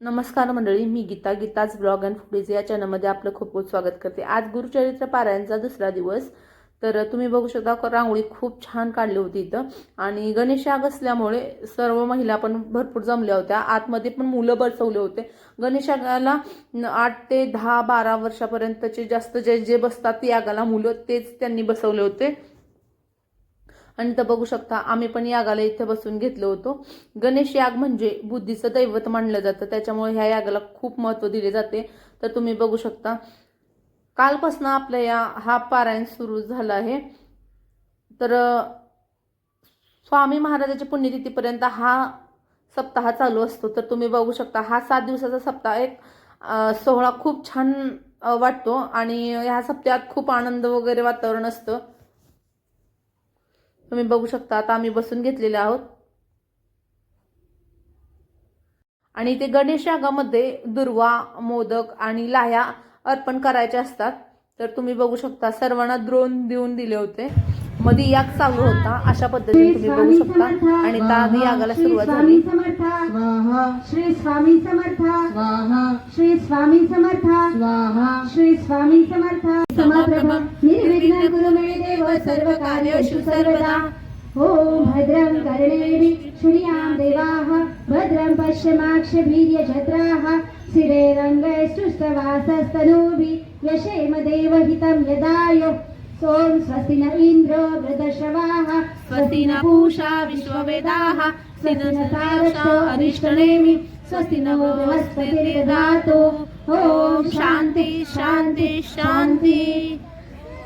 नमस्कार मंडळी, मी Geeta's blog and foodies या चॅनलमध्ये आपलं खूप खूप स्वागत करते। आज गुरुचरित्र पारायणचा दुसरा दिवस। तर तुम्ही बघू शकता रांगोळी खूप छान काढली होती इथं आणि गणेश याग असल्यामुळे सर्व महिला पण भरपूर जमल्या होत्या। आतमध्ये पण मुलं बसवले होते। गणेश यागाला 8 ते 10-12 वर्षापर्यंतचे जास्त जे जे बसतात यागाला मुलं तेच त्यांनी बसवले होते। आणि तर बघू शकता आम्ही पण यागाला इथे बसून घेतलो होतो। गणेश याग म्हणजे बुद्धीचं दैवत मानलं जातं, त्याच्यामुळे ह्या यागाला खूप महत्त्व दिले जाते। तर तुम्ही बघू शकता कालपासून आपल्या हा पारायण सुरू झाला आहे। तर स्वामी महाराजांच्या पुण्यतिथीपर्यंत हा सप्ताह चालू असतो। तर तुम्ही बघू शकता हा 7 दिवसाचा सप्ताह एक सोहळा खूप छान वाटतो आणि ह्या सप्त्यात खूप आनंद वगैरे वातावरण असतं। तुम्ही बघू शकता आता आम्ही बसून घेतलेले आहोत आणि ते गणेश यागामध्ये दुर्वा, मोदक आणि लाह्या अर्पण करायचे असतात। तर तुम्ही बघू शकता सर्वांना द्रोण देऊन दिले होते। मध्ये याग चालू होता अशा पद्धतीने तुम्ही बघू शकता आणि आता यागाला सुरुवात झाली। स्वाहा श्री स्वामी समर्थ स्वाहा श्री स्वामी समर्थ स्वाहा श्री स्वामी समर्थ समप्रभं निर्विघ्नं कुरु मे देव सर्व कार्येषु सर्वदा। ओम भद्रं कर्णेभिः शृणुयाम देवाः भद्रं पश्यमाक्षभिर्यजत्राः स्थिरैरङ्गैस्तुष्टवासस्तनूभिः यशेम देवहितं यदायुः। सोम स्वस्ति न इन्द्रो वृद्धश्रवाः स्वस्ति न पूषा विश्ववेदाः स्वस्ति न तारक्षो अरिष्टनेमि स्वस्ति नो बृहस्पतिर्दधातु। ओम शांति शांति शांति।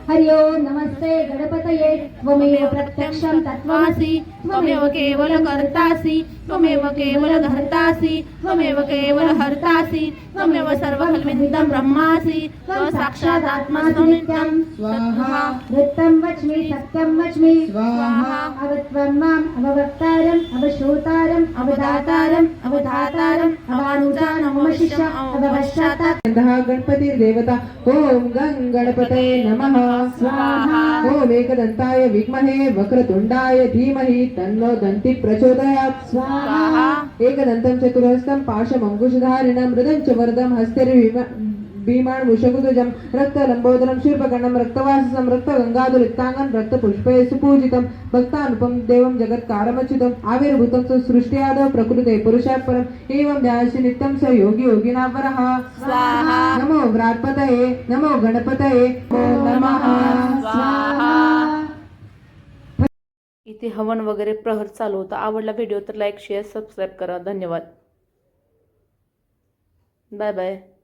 हरि ओम नमस्ते गणपतये त्वमेव प्रत्यक्षं तत्त्वमसि त्वमेव केवल कर्तासि त्वमेव केवल धर्तासि त्वमेव केवल हर्तासि त्वमेव सर्वकल्पितं ब्रह्मासि त्वं साक्षात् आत्मासि नित्यं स्वाहा। वृत्तं वच्मि सत्यं वच्मि स्वाहा। अवत्वं माम् अववक्तारम् अवश्रोतारम् अवदातारम् अवधातारम् अवानुजानम् अवशिष्यम् अवपश्चातात्। गणपतिर्देवता ओम गं गणपतये नमः स्वाहा। ओम एकदंताय विद्महे वक्रतुंडाय धीमहि तन्नो दन्ति प्रचोदयात् स्वाहा। एकदन्तं चतुर्हस्तं पाशमंकुशधारिणं मृदं च वरदं हस्तिर्भीमान् मुषकुध्वजं रक्तलम्बोदरं शूर्पकर्णं रक्तवाससं रक्तगंगाधरयुक्ताङ्गं रक्तपुष्पैः सुपूजितं भक्तानुपं देवं जगत्कारमच्युतम् आविर्भूतं च सृष्ट्यादौ प्रकृते पुरुषात् परम् एवं ध्यायसि नित्यं स योगी योगिनावरः स्वाहा। नमो व्रातपतये नमो गणपतये नमः स्वाहा। इथे हवन वगैरे प्रहर चालू होता। आवडला व्हिडिओ तर लाईक शेअर सबस्क्राईब करा। धन्यवाद। Bye bye.